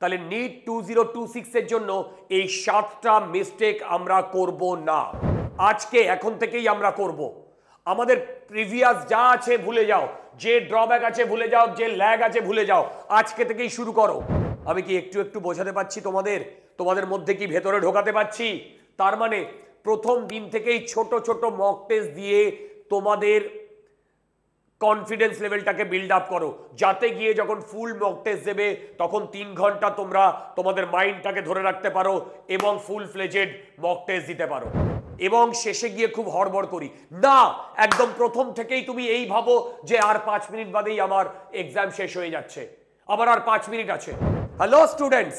তাহলে নিট 2026 এর জন্য এই 7টা মিস্টেক আমরা করব না। আজকে এখন থেকেই আমরা করব। আমাদের প্রিভিয়াস যা আছে ভুলে যাও, যে ড্রব্যাক আছে ভুলে যাও, যে ল্যাগ আছে ভুলে যাও, আজকে থেকেই শুরু করো। আমি কি একটু একটু বোঝাতে পারছি তোমাদের মধ্যে কি ভেতরে ঢোকাতে পারছি? তার মানে প্রথম দিন থেকেই ছোট ছোট মক টেস্ট দিয়ে তোমাদের কনফিডেন্স লেভেলটাকে বিল্ড আপ করো, যাতে গিয়ে যখন ফুল মক টেস্ট দেবে তখন 3 ঘন্টা তোমরা তোমাদের মাইন্ডটাকে ধরে রাখতে পারো এবং ফুল ফ্লেজেড মক টেস্ট দিতে পারো। এবং শেষে গিয়ে খুব হড়বড় করি না, একদম প্রথম থেকেই তুমি এই ভাবো যে আর 5 মিনিট বাদেই আমার এক্সাম শেষ হয়ে যাচ্ছে, আবার আর 5 মিনিট আছে। হ্যালো স্টুডেন্টস,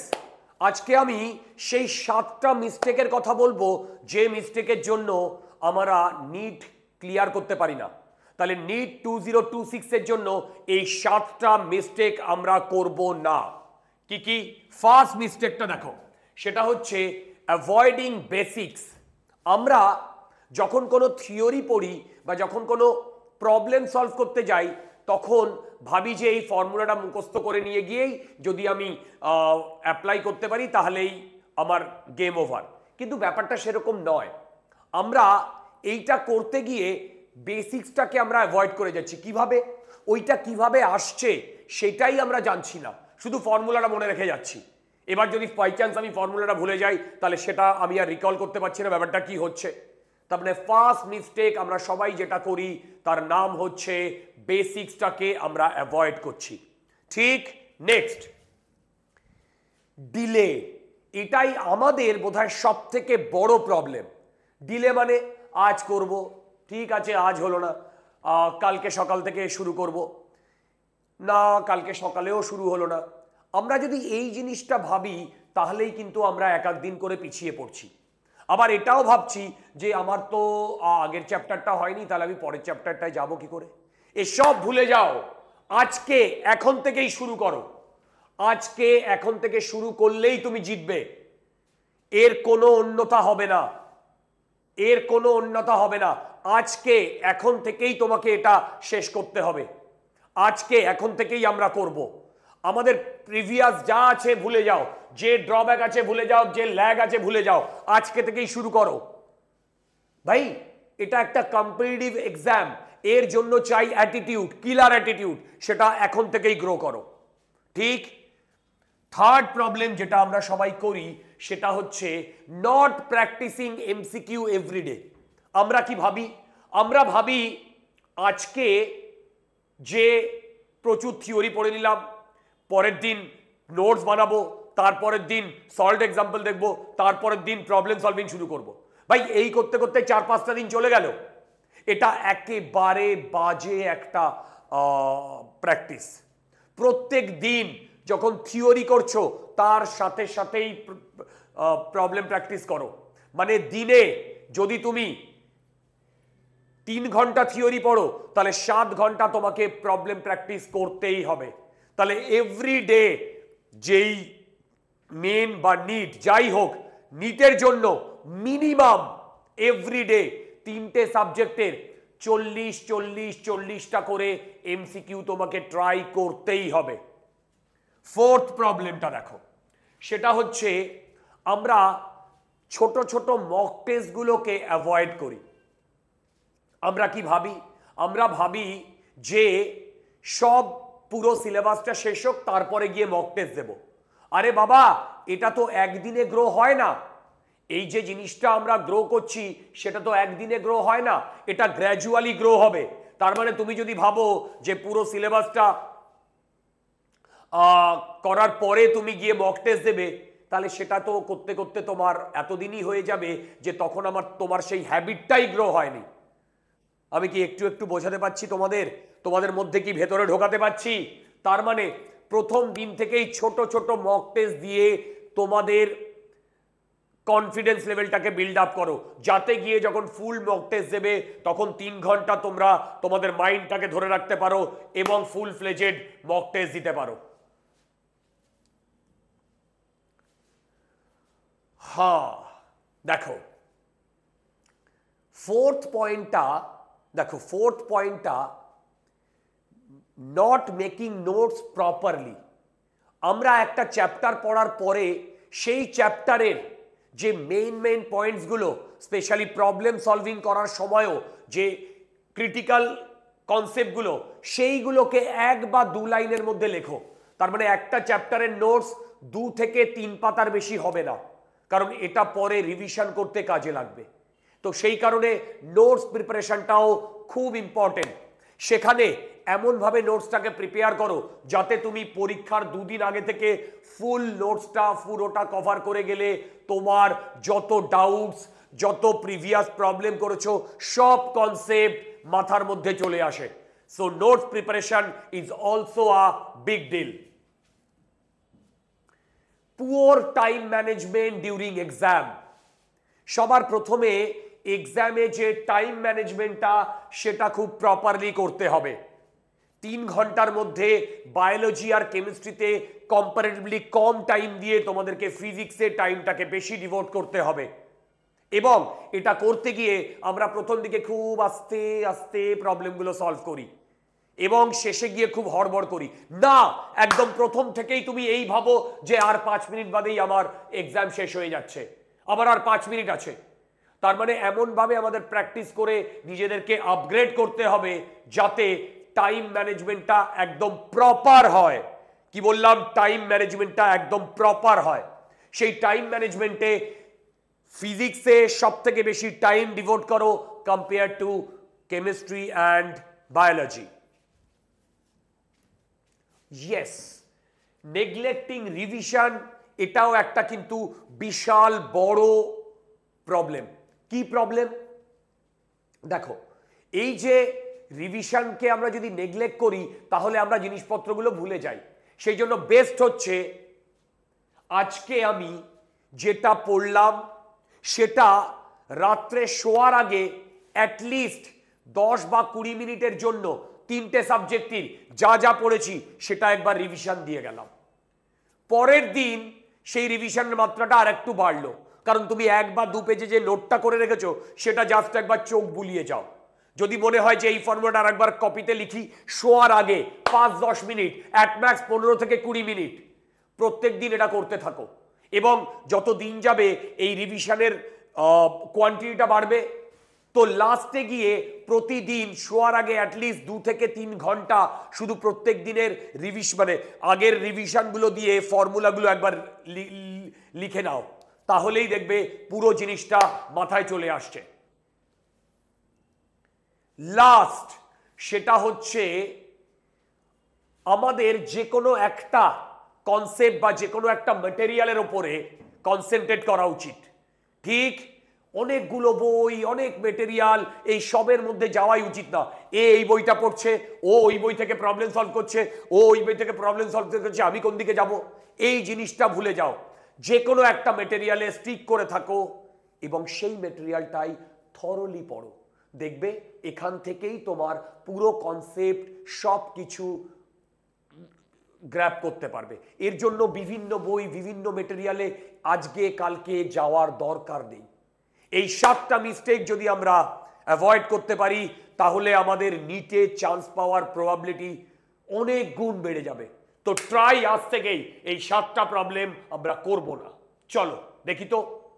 আজকে আমি সেই 7টা মিস্টেকের কথা বলবো যে মিস্টেকের জন্য আমরা নিট ক্লিয়ার করতে পারি না। তাহলে নিট 2026 এর জন্য এই 7টা মিস্টেক আমরা করব না। কি কি? ফার্স্ট মিস্টেকটা দেখো, সেটা হচ্ছে অ্যাভয়েডিং বেসিক্স। আমরা যখন কোনো থিওরি পড়ি বা যখন কোনো প্রবলেম সলভ করতে যাই তখন ভাবি যে এই ফর্মুলাটা মুখস্থ করে নিয়ে গিয়েই যদি আমি অ্যাপ্লাই করতে পারি তাহলেই আমার গেম ওভার। কিন্তু ব্যাপারটা সেরকম নয়। আমরা এইটা করতে গিয়ে বেসিক্সটাকে আমরা অ্যাভয়েড করে যাচ্ছি। কিভাবে? ওইটা কিভাবে আসছে সেটাই আমরা জানছি না, শুধু ফর্মুলাটা মনে রেখে যাচ্ছি। এবার যদি বাই চান্স আমি ফর্মুলাটা ভুলে যাই তাহলে সেটা আমি আর রিকল করতে পারছি না, ব্যাপারটা কি হচ্ছে। তার মানে ফার্স্ট মিস্টেক আমরা সবাই যেটা করি তার নাম হচ্ছে বেসিক্সটাকে আমরা অ্যাভয়েড করছি। ঠিক। Next, delay. এটাই আমাদের বোধহয় সব থেকে বড় প্রবলেম। ডিলে মানে আজ করব, ঠিক আছে আজ হলো না, কালকে সকাল থেকে শুরু করব না, কালকে সকালেও শুরু হলো না। আমরা যদি এই জিনিসটা ভাবি তাহলেই কিন্তু আমরা এক এক দিন করে পিছিয়ে পড়ছি। আবার এটাও ভাবছি যে আমার তো আগের চ্যাপ্টারটা হয়নি, তাহলে আমি পরের চ্যাপ্টারটায় যাব কি করে। এসব ভুলে যাও, আজকে এখন থেকেই শুরু করো। আজকে এখন থেকে শুরু করলেই তুমি জিতবে, এর কোনো অন্যথা হবে না, এর কোনো অন্যথা হবে না। আজকে এখন থেকেই তোমাকে এটা শেষ করতে হবে। আজকে এখন থেকেই আমরা করব। আমাদের প্রিভিয়াস যা আছে ভুলে যাও, যে ড্রব্যাক আছে ভুলে যাও, যে ল্যাগ আছে ভুলে যাও, আজকে থেকেই শুরু করো। ভাই এটা একটা কম্পিটিটিভ এক্সাম, এর জন্য চাই অ্যাটিটিউড, কিলার অ্যাটিটিউড, সেটা এখন থেকেই গ্রো করো। ঠিক। থার্ড প্রবলেম যেটা আমরা সবাই করি সেটা হচ্ছে নট প্র্যাকটিসিং এমসিকিউ এভরিডে। আমরা কি ভাবি? আমরা ভাবি আজকে যে প্রচুর থিওরি পড়ে নিলাম, পরের দিন নোটস বানাবো, তারপরের দিন সলভড এক্সাম্পল দেখবো, তারপরের দিন প্রবলেম সলভিং শুরু করব। ভাই এই করতে করতে 4-5টা দিন চলে গেল। এটা একেবারে বাজে একটা প্র্যাকটিস। প্রত্যেক দিন যখন থিওরি করছো তার সাথে সাথেই প্রবলেম প্র্যাকটিস করো। মানে দিনে যদি তুমি 3 ঘন্টা থিওরি পড়ো তাহলে 7 ঘন্টা তোমাকে প্রবলেম প্র্যাকটিস করতেই হবে। তাহলে এভরিডে যেই মেন বা নিট যাই হোক, নিটের জন্য মিনিমাম এভরিডে 3টে সাবজেক্টের 40-40-40টা করে এমসিকিউ তোমাকে ট্রাই করতেই হবে। ফোর্থ প্রবলেমটা দেখো, সেটা হচ্ছে আমরা ছোট ছোট মক টেস্টগুলোকে অ্যাভয়েড করি। আমরা কি ভাবি? আমরা ভাবি যে সব পুরো সিলেবাসটা শেষ হোক তারপরে গিয়ে মক টেস্ট দেব। আরে বাবা, এটা তো একদিনে গ্রো হয় না। এই যে জিনিসটা আমরা গ্রো করছি সেটা তো একদিনে গ্রো হয় না, এটা গ্র্যাজুয়ালি গ্রো হবে। তার মানে তুমি যদি ভাবো যে পুরো সিলেবাসটা করার পরে তুমি গিয়ে মক টেস্ট দেবে, তাহলে সেটা তো করতে করতে তোমার এতদিনই হয়ে যাবে যে তখন তোমার সেই হ্যাবিটটাই গ্রো হয়নি। আমি কি একটু একটু বোঝাতে পারছি তোমাদের মধ্যে কি ভেতরে ঢোকাতে পারছি? তার মানে প্রথম দিন থেকেই ছোট ছোট মক টেস্ট দিয়ে তোমাদের কনফিডেন্স লেভেলটাকে বিল্ড আপ করো, যাতে গিয়ে যখন ফুল মক টেস্ট দেবে তখন 3 ঘন্টা তোমরা তোমাদের মাইন্ডটাকে ধরে রাখতে পারো এবং ফুল ফ্লেজেড মক টেস্ট দিতে পারো। হ্যাঁ দেখো ফোর্থ পয়েন্টটা নট মেকিং নোটস প্রপারলি। আমরা একটা চ্যাপ্টার পড়ার পরে সেই চ্যাপ্টারের যে মেইন পয়েন্টসগুলো, স্পেশালি প্রবলেম সলভিং করার সময়ও যে ক্রিটিক্যাল কনসেপ্টগুলো, সেইগুলোকে 1 বা 2 লাইনের মধ্যে লেখো। তার মানে একটা চ্যাপ্টারের নোটস 2 থেকে 3 পাতার বেশি হবে না, কারণ এটা পরে রিভিশন করতে কাজে লাগবে। তো সেই কারণে নোটস প্রিপারেশনটাও খুব ইম্পর্টেন্ট। সেখানে এমনভাবে নোটসটাকে প্রিপেয়ার করো যাতে তুমি পরীক্ষার 2 দিন আগে থেকে ফুল নোটসটা পুরোটা কভার করে গেলে তোমার যত ডাউটস, যত প্রিভিয়াস প্রবলেম করেছো, সব কনসেপ্ট মাথার মধ্যে চলে আসে। So notes preparation is also a big deal. Poor time management during exam. সবার প্রথমে এক্সামে যে টাইম ম্যানেজমেন্টটা সেটা খুব প্রপারলি করতে হবে। 3 ঘন্টার মধ্যে বায়োলজি আর কেমিস্ট্রিতে কম্পারেটিভলি কম টাইম দিয়ে তোমাদেরকে ফিজিক্সের টাইমটাকে বেশি ডিভোট করতে হবে। এবং এটা করতে গিয়ে আমরা প্রথম দিকে খুব আস্তে আস্তে প্রবলেমগুলো সলভ করি এবং শেষে গিয়ে খুব হড়বড় করি না। একদম প্রথম থেকেই তুমি এই ভাবো যে আর 5 মিনিট বাদেই আমার এক্সাম শেষ হয়ে যাচ্ছে, আবার আর 5 মিনিট আছে। তার মানে এমনভাবে আমাদের প্র্যাকটিস করে নিজেদেরকে আপগ্রেড করতে হবে যাতে টাইম ম্যানেজমেন্টটা একদম প্রপার হয়। কি বললাম? টাইম ম্যানেজমেন্টটা একদম প্রপার হয়। সেই টাইম ম্যানেজমেন্টে ফিজিক্সে সব থেকে বেশি টাইম ডিভোট করো compare to chemistry and biology. Yes, neglecting revision, এটাও একটা কিন্তু বিশাল বড় প্রবলেম। কি প্রবলেম? দেখো, এই যে রিভিশনকে আমরা যদি নেগলেক্ট করি তাহলে আমরা জিনিসপত্রগুলো ভুলে যাই। সেই জন্য বেস্ট হচ্ছে আজকে আমি যেটা পড়লাম সেটা রাত্রে শোয়ার আগে অ্যাটলিস্ট 10 বা 20 মিনিটের জন্য 3টে সাবজেক্টের যা যা পড়েছি সেটা একবার রিভিশন দিয়ে গেলাম। পরের দিন সেই রিভিশনের মাত্রাটা আর একটু বাড়লো, কারণ তুমি 1 বা 2 পেজে যে নোটটা করে রেখেছো সেটা জাস্ট একবার চোখ বুলিয়ে যাও। যদি মনে হয় যে এই ফর্মুলাটা আর একবার কপিতে লিখি, শোয়ার আগে 5-10 মিনিট, অ্যাট ম্যাক্স 15 থেকে 20 মিনিট প্রত্যেক দিন এটা করতে থাকো। এবং যত দিন যাবে এই রিভিশনের কোয়ান্টিটিটা বাড়বে। তো লাস্টে গিয়ে প্রতিদিন শোয়ার আগে অ্যাটলিস্ট 2 থেকে 3 ঘন্টা শুধু প্রত্যেক দিনের মানে আগের রিভিশনগুলো দিয়ে ফর্মুলাগুলো একবার লিখে নাও, তাহলেই দেখবে পুরো জিনিসটা মাথায় চলে আসছে। লাস্ট সেটা হচ্ছে আমাদের যে কোনো একটা কনসেপ্ট বা যে কোনো একটা ম্যাটেরিয়ালের ওপরে কনসেন্ট্রেট করা উচিত। ঠিক, অনেকগুলো বই, অনেক মেটেরিয়াল, এই সবের মধ্যে যাওয়াই উচিত না। এই বইটা পড়ছে, ও ওই বই থেকে প্রবলেম সলভ করছে, ও ওই বই থেকে প্রবলেম সলভ করছে, আমি কোন দিকে যাব? এই জিনিসটা ভুলে যাও। যে কোনো একটা মেটেরিয়ালে স্টিক করে থাকো এবং সেই মেটেরিয়ালটাই থরলি পড়ো। দেখবে এখান থেকেই তোমার পুরো কনসেপ্ট সব কিছু গ্র্যাব করতে পারবে। এর জন্য বিভিন্ন বই, বিভিন্ন মেটেরিয়ালে আজকে কালকে যাওয়ার দরকার নেই। এই 7টা মিস্টেক যদি আমরা অ্যাভয়েড করতে পারি তাহলে আমাদের নিটে চান্স পাওয়ার প্রবাবিলিটি অনেক গুণ বেড়ে যাবে। তো ট্রাই আজ থেকেই এই 7টা প্রবলেম আমরা করব না। চলো দেখি তো।